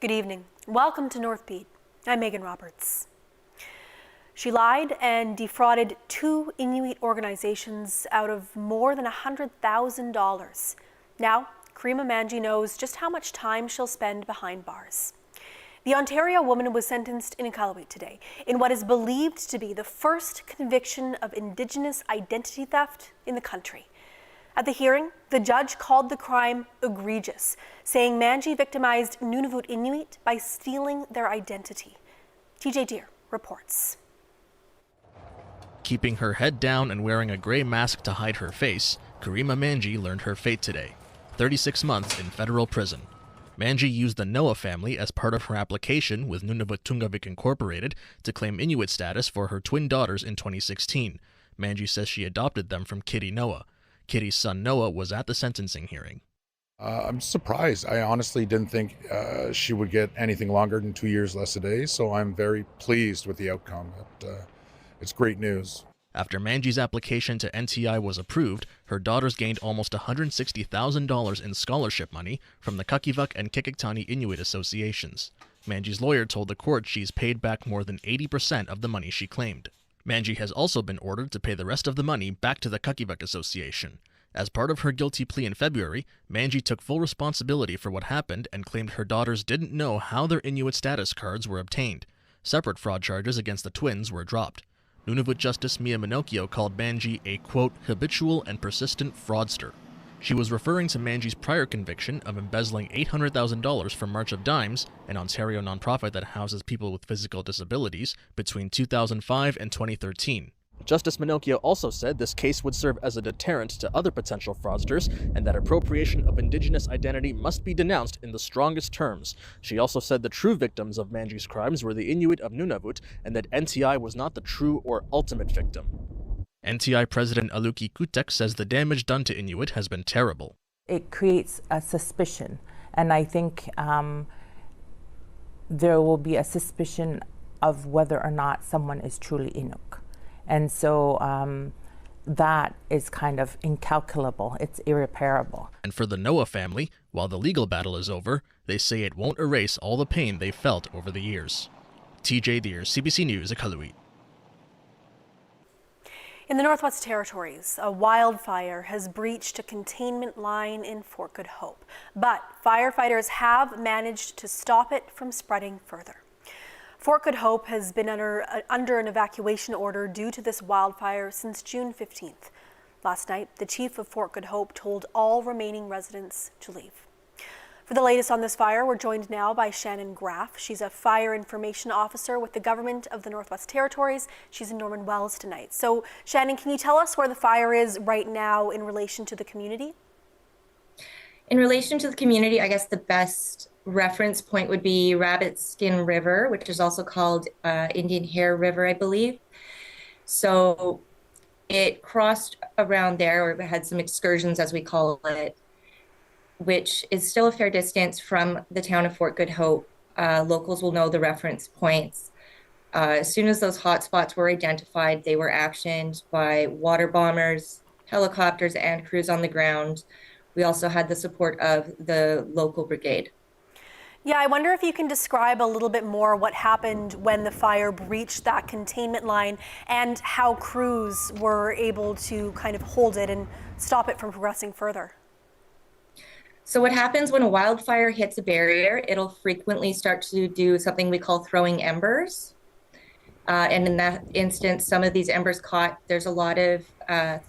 Good evening. Welcome to Northbeat. I'm Megan Roberts. She lied and defrauded two Inuit organizations out of more than $100,000. Now, Karima Manji knows just how much time she'll spend behind bars. The Ontario woman was sentenced in Iqaluit today in what is believed to be the first conviction of Indigenous identity theft in the country. At the hearing, the judge called the crime egregious, saying Manji victimized Nunavut Inuit by stealing their identity. TJ Deer reports. Keeping her head down and wearing a gray mask to hide her face, Karima Manji learned her fate today. 36 months in federal prison. Manji used the Noah family as part of her application with Nunavut Tungavik Incorporated to claim Inuit status for her twin daughters in 2016. Manji says she adopted them from Kitty Noah. Kitty's son Noah was at the sentencing hearing. I'm surprised. I honestly didn't think she would get anything longer than 2 years less a day, so I'm very pleased with the outcome. It's great news. After Manji's application to NTI was approved, her daughters gained almost $160,000 in scholarship money from the Kakivuk and Kikaktani Inuit associations. Manji's lawyer told the court she's paid back more than 80% of the money she claimed. Manji has also been ordered to pay the rest of the money back to the Kakivuk Association. As part of her guilty plea in February, Manji took full responsibility for what happened and claimed her daughters didn't know how their Inuit status cards were obtained. Separate fraud charges against the twins were dropped. Nunavut Justice Mia Minocchio called Manji a, quote, habitual and persistent fraudster. She was referring to Manji's prior conviction of embezzling $800,000 from March of Dimes, an Ontario nonprofit that houses people with physical disabilities, between 2005 and 2013. Justice Minocchio also said this case would serve as a deterrent to other potential fraudsters and that appropriation of Indigenous identity must be denounced in the strongest terms. She also said the true victims of Manji's crimes were the Inuit of Nunavut and that NTI was not the true or ultimate victim. NTI President Aluki Kutek says the damage done to Inuit has been terrible. It creates a suspicion, and I think there will be a suspicion of whether or not someone is truly Inuk. And so that is kind of incalculable. It's irreparable. And for the Noah family, while the legal battle is over, they say it won't erase all the pain they've felt over the years. TJ Deer, CBC News, Iqaluit. In the Northwest Territories, a wildfire has breached a containment line in Fort Good Hope, but firefighters have managed to stop it from spreading further. Fort Good Hope has been under an evacuation order due to this wildfire since June 15th. Last night, the chief of Fort Good Hope told all remaining residents to leave. For the latest on this fire, we're joined now by Shannon Graff. She's a fire information officer with the government of the Northwest Territories. She's in Norman Wells tonight. So, Shannon, can you tell us where the fire is right now in relation to the community? In relation to the community, I guess the best reference point would be Rabbit Skin River, which is also called Indian Hair River, I believe. So it crossed around there, or had some excursions, as we call it, which is still a fair distance from the town of Fort Good Hope. Locals will know the reference points. As soon as those hotspots were identified, they were actioned by water bombers, helicopters, and crews on the ground. We also had the support of the local brigade. Yeah, I wonder if you can describe a little bit more what happened when the fire breached that containment line and how crews were able to kind of hold it and stop it from progressing further. So what happens when a wildfire hits a barrier, it'll frequently start to do something we call throwing embers. And in that instance, some of these embers caught, there's a lot of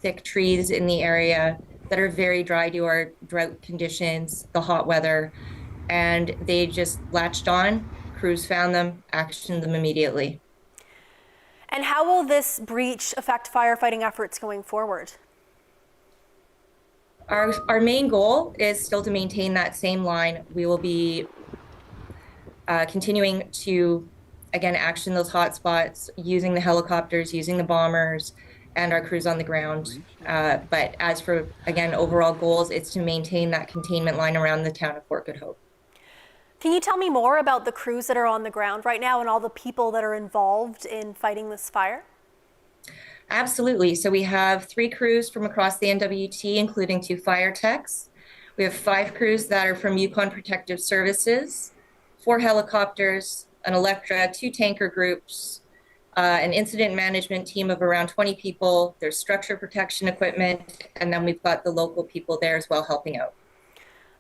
thick trees in the area that are very dry due to our drought conditions, the hot weather, and they just latched on. Crews found them, actioned them immediately. And how will this breach affect firefighting efforts going forward? Our main goal is still to maintain that same line. We will be continuing to, again, action those hotspots, using the helicopters, using the bombers, and our crews on the ground. But as for, again, overall goals, it's to maintain that containment line around the town of Fort Good Hope. Can you tell me more about the crews that are on the ground right now and all the people that are involved in fighting this fire? Absolutely. So we have 3 crews from across the NWT, including 2 fire techs. We have 5 crews that are from Yukon Protective Services, 4 helicopters, an Electra, 2 tanker groups, an incident management team of around 20 people. There's structure protection equipment, and then we've got the local people there as well helping out.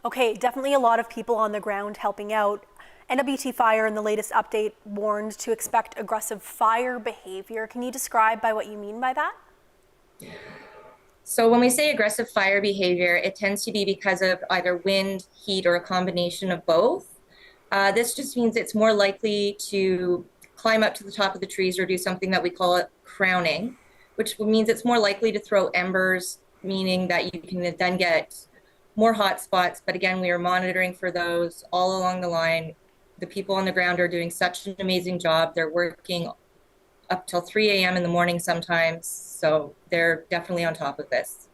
Okay, definitely a lot of people on the ground helping out. NWT Fire in the latest update warned to expect aggressive fire behavior. Can you describe by what you mean by that? So when we say aggressive fire behavior, it tends to be because of either wind, heat, or a combination of both. This just means it's more likely to climb up to the top of the trees or do something that we call it crowning, which means it's more likely to throw embers, meaning that you can then get more hot spots. But again, we are monitoring for those all along the line. The people on the ground are doing such an amazing job. They're working up till 3 a.m. in the morning sometimes. So they're definitely on top of this.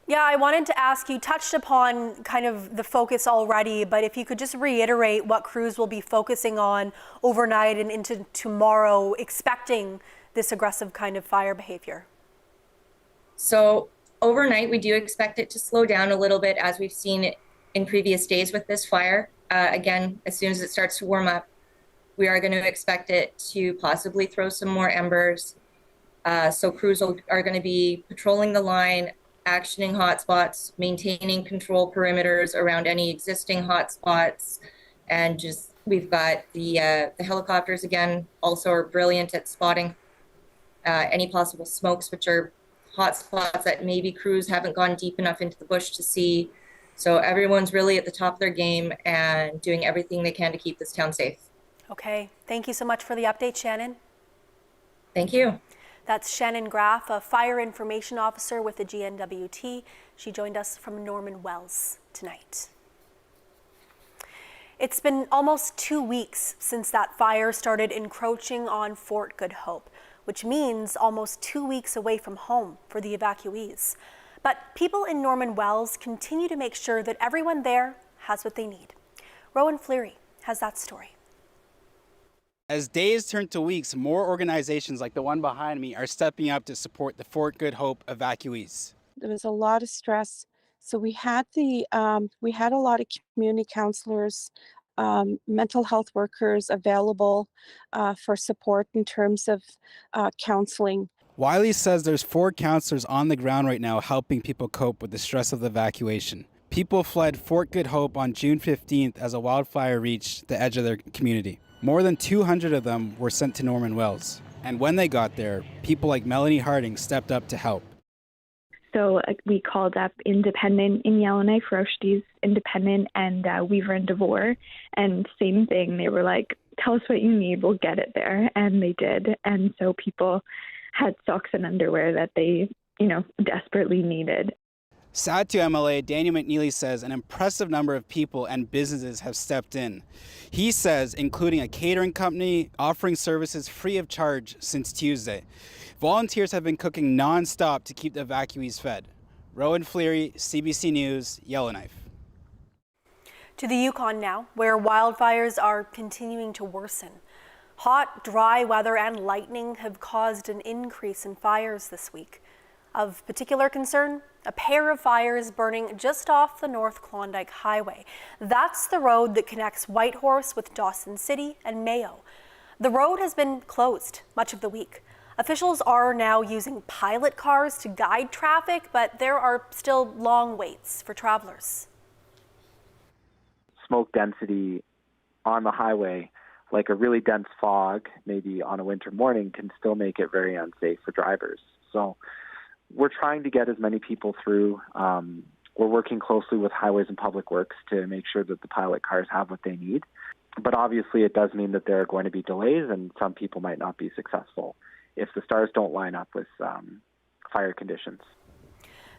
Yeah, I wanted to ask, you touched upon kind of the focus already, but if you could just reiterate what crews will be focusing on overnight and into tomorrow, expecting this aggressive kind of fire behavior. So overnight, we do expect it to slow down a little bit, as we've seen it in previous days with this fire. Again, as soon as it starts to warm up, we are going to expect it to possibly throw some more embers. So crews are going to be patrolling the line, actioning hotspots, maintaining control perimeters around any existing hotspots, and just we've got the helicopters again also are brilliant at spotting any possible smokes, which are hotspots that maybe crews haven't gone deep enough into the bush to see. So everyone's really at the top of their game and doing everything they can to keep this town safe. Okay, thank you so much for the update, Shannon. Thank you. That's Shannon Graff, a fire information officer with the GNWT. She joined us from Norman Wells tonight. It's been almost 2 weeks since that fire started encroaching on Fort Good Hope, which means almost 2 weeks away from home for the evacuees. But people in Norman Wells continue to make sure that everyone there has what they need. Rowan Fleary has that story. As days turn to weeks, more organizations like the one behind me are stepping up to support the Fort Good Hope evacuees. There was a lot of stress, so we had a lot of community counselors, mental health workers available for support in terms of counseling. Wiley says there's 4 counselors on the ground right now helping people cope with the stress of the evacuation. People fled Fort Good Hope on June 15th as a wildfire reached the edge of their community. More than 200 of them were sent to Norman Wells. And when they got there, people like Melanie Harding stepped up to help. So we called up Independent in Yellowknife, Rochedy's Independent, and Weaver and Devore. And same thing, they were like, tell us what you need, we'll get it there. And they did. And so people had socks and underwear that they, desperately needed. Sad to MLA, Daniel McNeely says an impressive number of people and businesses have stepped in. He says, including a catering company offering services free of charge since Tuesday. Volunteers have been cooking non-stop to keep the evacuees fed. Rowan Fleary, CBC News, Yellowknife. To the Yukon now, where wildfires are continuing to worsen. Hot, dry weather and lightning have caused an increase in fires this week. Of particular concern, a pair of fires burning just off the North Klondike Highway. That's the road that connects Whitehorse with Dawson City and Mayo. The road has been closed much of the week. Officials are now using pilot cars to guide traffic, but there are still long waits for travelers. Smoke density on the highway, like a really dense fog, maybe on a winter morning, can still make it very unsafe for drivers. So we're trying to get as many people through. We're working closely with Highways and Public Works to make sure that the pilot cars have what they need. But obviously it does mean that there are going to be delays and some people might not be successful if the stars don't line up with fire conditions.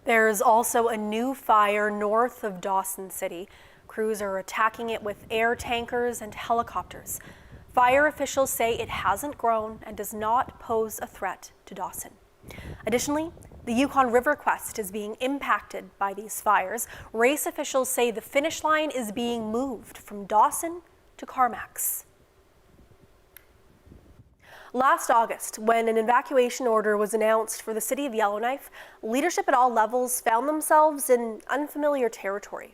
There's also a new fire north of Dawson City. Crews are attacking it with air tankers and helicopters. Fire officials say it hasn't grown and does not pose a threat to Dawson. Additionally, the Yukon River Quest is being impacted by these fires. Race officials say the finish line is being moved from Dawson to Carmacks. Last August, when an evacuation order was announced for the city of Yellowknife, leadership at all levels found themselves in unfamiliar territory.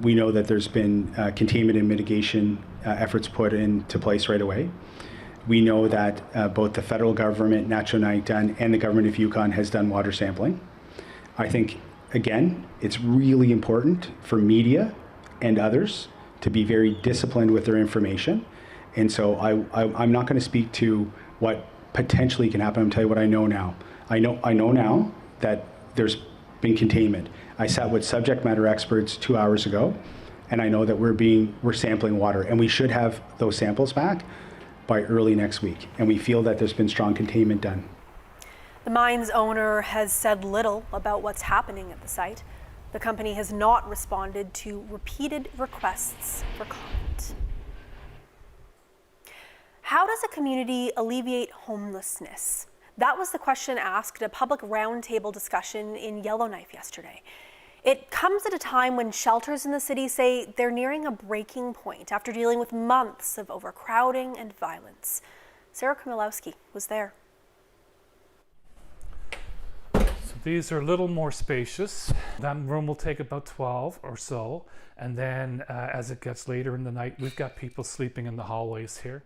We know that there's been containment and mitigation efforts put into place right away. We know that both the federal government, Natural Night and the government of Yukon has done water sampling. I think, again, it's really important for media and others to be very disciplined with their information. And so I'm not going to speak to what potentially can happen. I'm telling you what I know now. I know now that there's been containment. I sat with subject matter experts 2 hours ago, and I know that we're sampling water, and we should have those samples back by early next week. And we feel that there's been strong containment done. The mine's owner has said little about what's happening at the site. The company has not responded to repeated requests for comment. How does a community alleviate homelessness? That was the question asked at a public roundtable discussion in Yellowknife yesterday. It comes at a time when shelters in the city say they're nearing a breaking point after dealing with months of overcrowding and violence. Sarah Kremilowski was there. So these are a little more spacious. That room will take about 12 or so. And then as it gets later in the night, we've got people sleeping in the hallways here.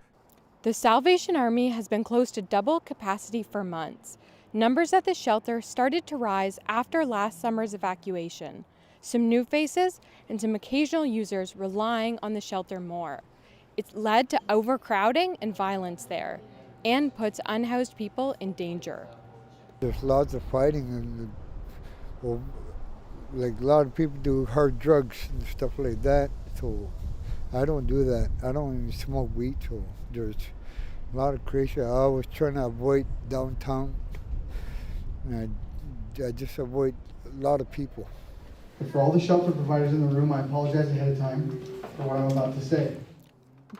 The Salvation Army has been close to double capacity for months. Numbers at the shelter started to rise after last summer's evacuation. Some new faces and some occasional users relying on the shelter more. It's led to overcrowding and violence there, and puts unhoused people in danger. There's lots of fighting, and like a lot of people do hard drugs and stuff like that. So I don't do that. I don't even smoke weed. So there's a lot of crazy. I was trying to avoid downtown. And I just avoid a lot of people. For all the shelter providers in the room, I apologize ahead of time for what I'm about to say.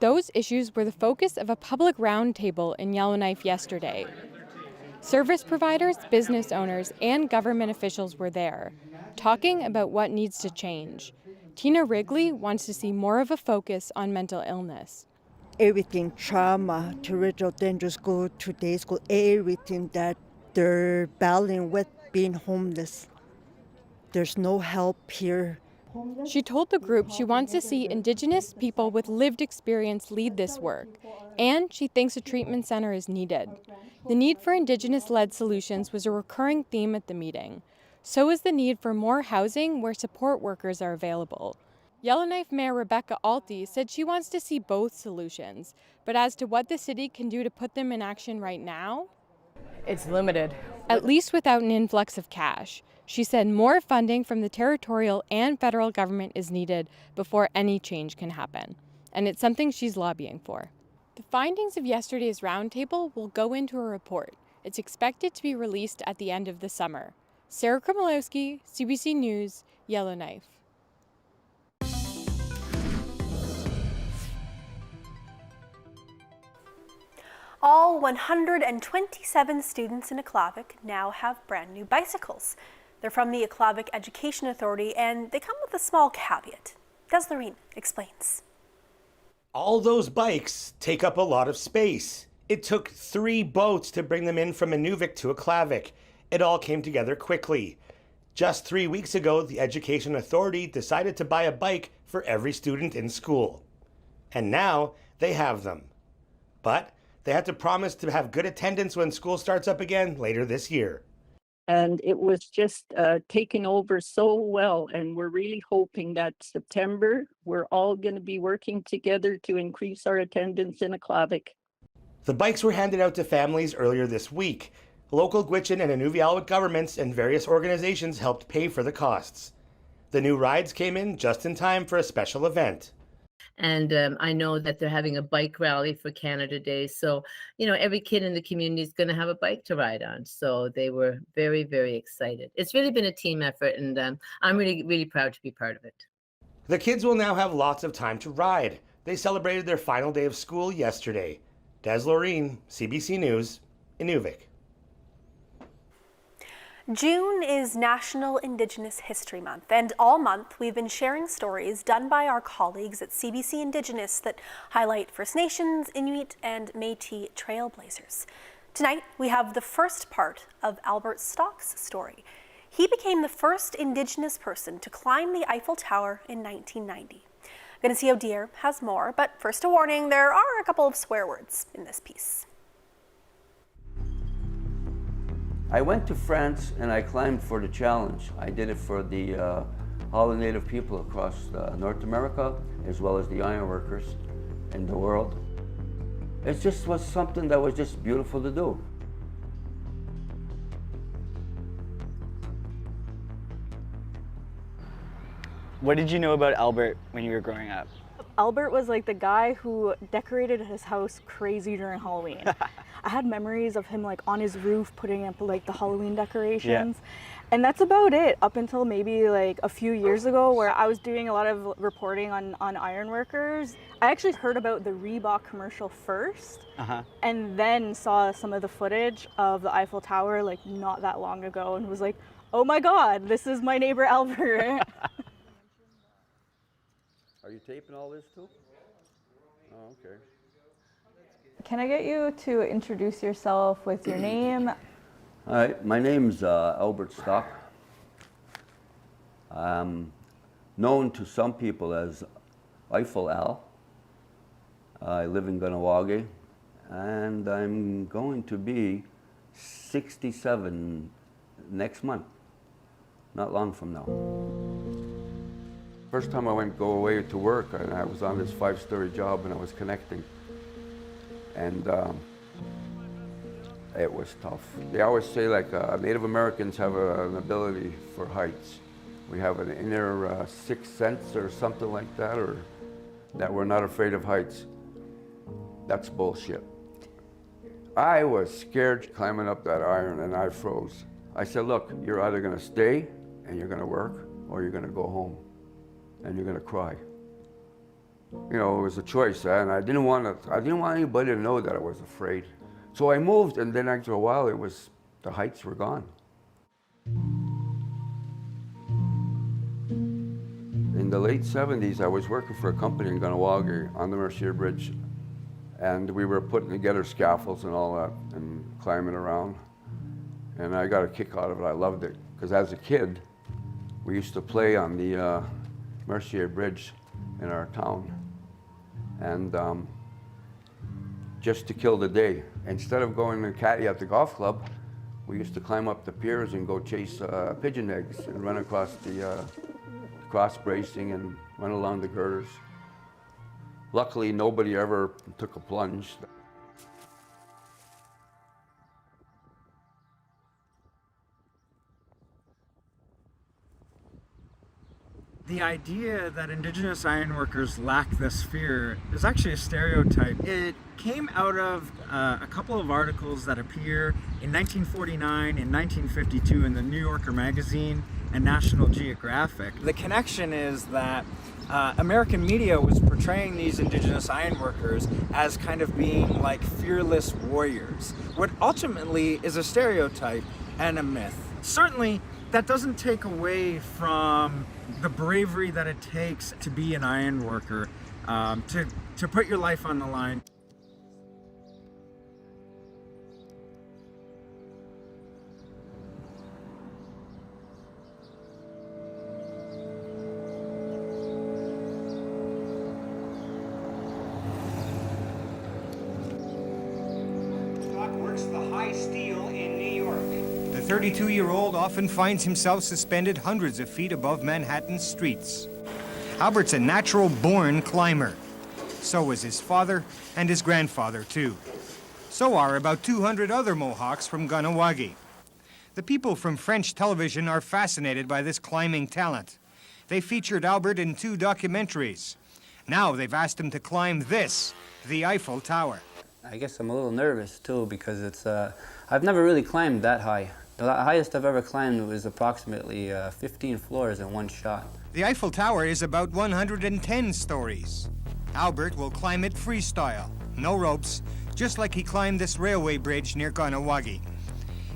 Those issues were the focus of a public roundtable in Yellowknife yesterday. Service providers, business owners, and government officials were there, talking about what needs to change. Tina Wrigley wants to see more of a focus on mental illness. Everything, trauma, to dangerous school, to day school, everything that they're battling with being homeless. There's no help here. She told the group she wants to see Indigenous people with lived experience lead this work, and she thinks a treatment center is needed. The need for Indigenous-led solutions was a recurring theme at the meeting. So is the need for more housing where support workers are available. Yellowknife Mayor Rebecca Alty said she wants to see both solutions, but as to what the city can do to put them in action right now, it's limited. At least without an influx of cash. She said more funding from the territorial and federal government is needed before any change can happen, and it's something she's lobbying for. The findings of yesterday's roundtable will go into a report. It's expected to be released at the end of the summer. Sarah Kremilowski, CBC News, Yellowknife. All 127 students in Aklavik now have brand new bicycles. They're from the Aklavik Education Authority, and they come with a small caveat. Des Loreen explains. All those bikes take up a lot of space. It took 3 boats to bring them in from Inuvik to Aklavik. It all came together quickly. Just 3 weeks ago, the Education Authority decided to buy a bike for every student in school. And now they have them. But they had to promise to have good attendance when school starts up again later this year. And it was just taken over so well. And we're really hoping that September, we're all going to be working together to increase our attendance in Aklavik. The bikes were handed out to families earlier this week. Local Gwich'in and Inuvialuit governments and various organizations helped pay for the costs. The new rides came in just in time for a special event. And I know that they're having a bike rally for Canada Day. So, every kid in the community is going to have a bike to ride on. So they were very, very excited. It's really been a team effort, and I'm really, really proud to be part of it. The kids will now have lots of time to ride. They celebrated their final day of school yesterday. Des Loreen, CBC News, Inuvik. June is National Indigenous History Month, and all month we've been sharing stories done by our colleagues at CBC Indigenous that highlight First Nations, Inuit, and Métis trailblazers. Tonight we have the first part of Albert Stock's story. He became the first Indigenous person to climb the Eiffel Tower in 1990. Geneseo Deer has more, but first a warning, there are a couple of swear words in this piece. I went to France and I climbed for the challenge. I did it for all the Native people across North America, as well as the ironworkers in the world. It just was something that was just beautiful to do. What did you know about Albert when you were growing up? Albert was like the guy who decorated his house crazy during Halloween. I had memories of him like on his roof putting up like the Halloween decorations. Yeah. And that's about it up until maybe like a few years ago where I was doing a lot of reporting on ironworkers. I actually heard about the Reebok commercial first and then saw some of the footage of the Eiffel Tower like not that long ago and was like, oh my God, this is my neighbor Albert. Are you taping all this too? Oh, okay. Can I get you to introduce yourself with your name? All right, my name's Albert Stock. I'm known to some people as Eiffel Al. I live in Ganawagi, and I'm going to be 67 next month, not long from now. First time I go away to work, I was on this 5-story job and I was connecting. And it was tough. They always say like Native Americans have an ability for heights. We have an inner sixth sense or something like that, or that we're not afraid of heights. That's bullshit. I was scared climbing up that iron and I froze. I said, look, you're either gonna stay and you're gonna work or you're gonna go home and you're gonna cry. You know, it was a choice, and I didn't want anybody to know that I was afraid. So I moved, and then after a while, the heights were gone. In the late 70s, I was working for a company in Ganawagi on the Mercier Bridge, and we were putting together scaffolds and all that, and climbing around. And I got a kick out of it. I loved it, because as a kid, we used to play on the Mercier Bridge in our town, and just to kill the day. Instead of going to caddy at the golf club, we used to climb up the piers and go chase pigeon eggs and run across the cross bracing and run along the girders. Luckily, nobody ever took a plunge. The idea that Indigenous ironworkers lack this fear is actually a stereotype. It came out of a couple of articles that appear in 1949 and 1952 in the New Yorker magazine and National Geographic. The connection is that American media was portraying these Indigenous ironworkers as kind of being like fearless warriors, what ultimately is a stereotype and a myth. Certainly, that doesn't take away from the bravery that it takes to be an iron worker, to put your life on the line. Scott works the high steel in New York. The 32-year-old often finds himself suspended hundreds of feet above Manhattan's streets. Albert's a natural-born climber. So was his father and his grandfather, too. So are about 200 other Mohawks from Ganawagi. The people from French television are fascinated by this climbing talent. They featured Albert in 2 documentaries. Now they've asked him to climb this, the Eiffel Tower. I guess I'm a little nervous, too, because it's I've never really climbed that high. The highest I've ever climbed was approximately 15 floors in one shot. The Eiffel Tower is about 110 stories. Albert will climb it freestyle, no ropes, just like he climbed this railway bridge near Ganawagi.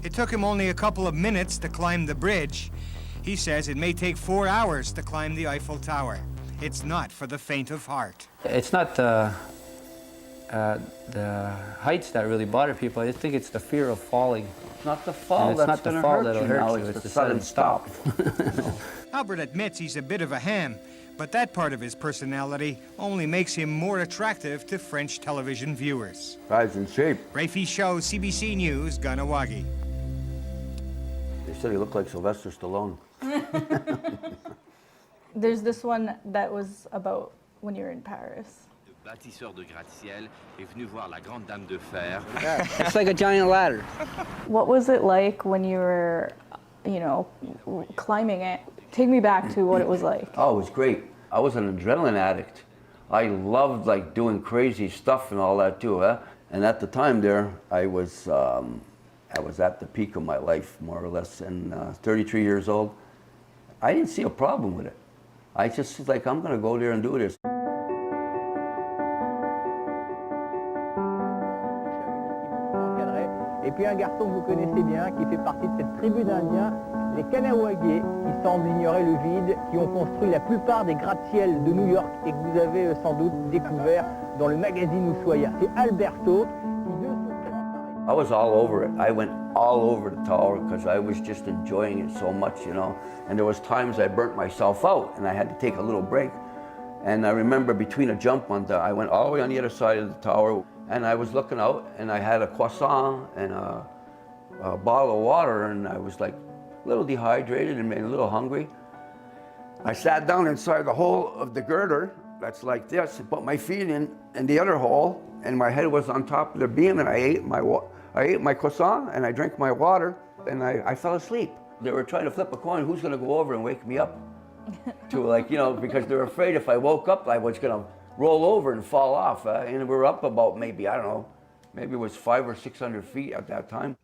It took him only a couple of minutes to climb the bridge. He says it may take 4 hours to climb the Eiffel Tower. It's not for the faint of heart. It's not the heights that really bother people. I think it's the fear of falling. It's not the fall And it's that's not the gonna fall hurt that'll you, hurt now, you, it's the sudden stop. Albert admits he's a bit of a ham, but that part of his personality only makes him more attractive to French television viewers. Guy's in shape. Rafi Show, CBC News, Ganawagi. They said he looked like Sylvester Stallone. There's this one that was about when you were in Paris. Bâtisseur de gratte-ciel est venu voir la grande dame de fer. It's like a giant ladder. What was it like when you were, climbing it? Take me back to what it was like. Oh, it was great. I was an adrenaline addict. I loved like doing crazy stuff and all that too. And at the time there, I was at the peak of my life, more or less, and 33 years old. I didn't see a problem with it. I just was like, I'm gonna go there and do this. Et puis un garçon que vous connaissez bien, qui fait partie de cette tribu d'Indiens, les Kanawagés, qui semblent ignorer le vide, qui ont construit la plupart des gratte-ciels de New York et que vous avez sans doute découvert dans le magazine Ushuaïa. C'est Alberto qui I was all over it. I went all over the tower because I was just enjoying it so much, And there was times I burnt myself out and I had to take a little break. And I remember between a jump I went all the way on the other side of the tower and I was looking out and I had a croissant and a bottle of water and I was like a little dehydrated and a little hungry. I sat down inside the hole of the girder that's like this and put my feet in the other hole and my head was on top of the beam and I ate my croissant and I drank my water and I fell asleep. They were trying to flip a coin, who's gonna go over and wake me up? To because they're afraid if I woke up I was gonna roll over and fall off. And we were up about maybe, I don't know, maybe it was 500 or 600 feet at that time.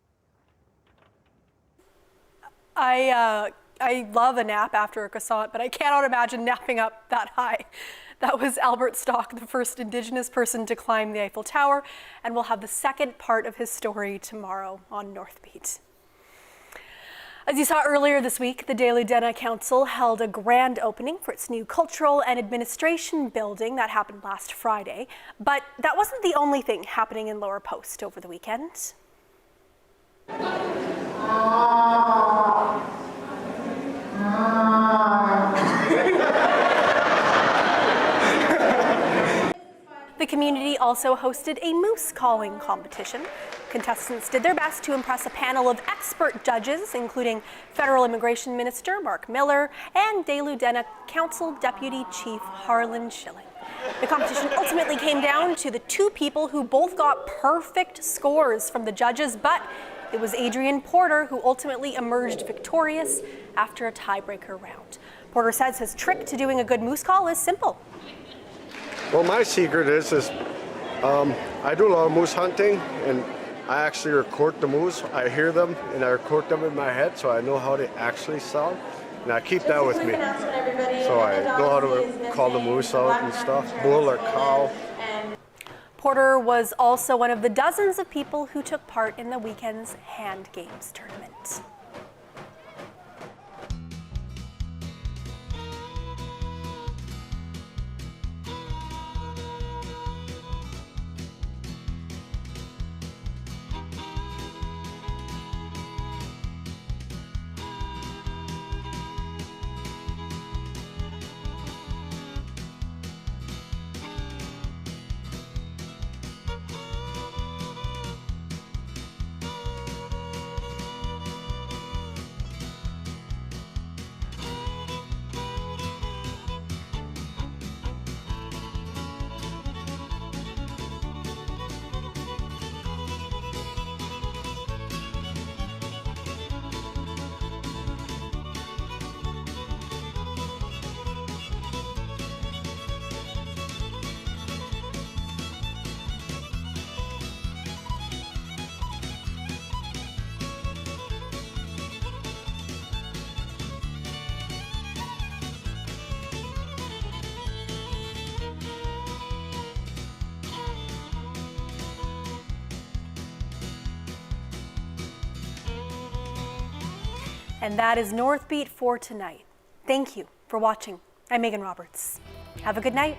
I love a nap after a croissant, but I cannot imagine napping up that high. That was Albert Stock, the first Indigenous person to climb the Eiffel Tower, and we'll have the second part of his story tomorrow on Northbeat. As you saw earlier this week, the Daily Denna Council held a grand opening for its new cultural and administration building that happened last Friday. But that wasn't the only thing happening in Lower Post over the weekend. The community also hosted a moose calling competition. Contestants did their best to impress a panel of expert judges, including Federal Immigration Minister Mark Miller and Daily Denna Council Deputy Chief Harlan Schilling. The competition ultimately came down to the two people who both got perfect scores from the judges, but it was Adrian Porter who ultimately emerged victorious after a tiebreaker round. Porter says his trick to doing a good moose call is simple. Well, my secret is I do a lot of moose hunting, and I actually record the moose. I hear them, and I record them in my head, so I know how they actually sound, and I keep that with me. So I know how to call the moose out and stuff, bull or cow. Porter was also one of the dozens of people who took part in the weekend's hand games tournament. And that is Northbeat for tonight. Thank you for watching. I'm Megan Roberts. Have a good night.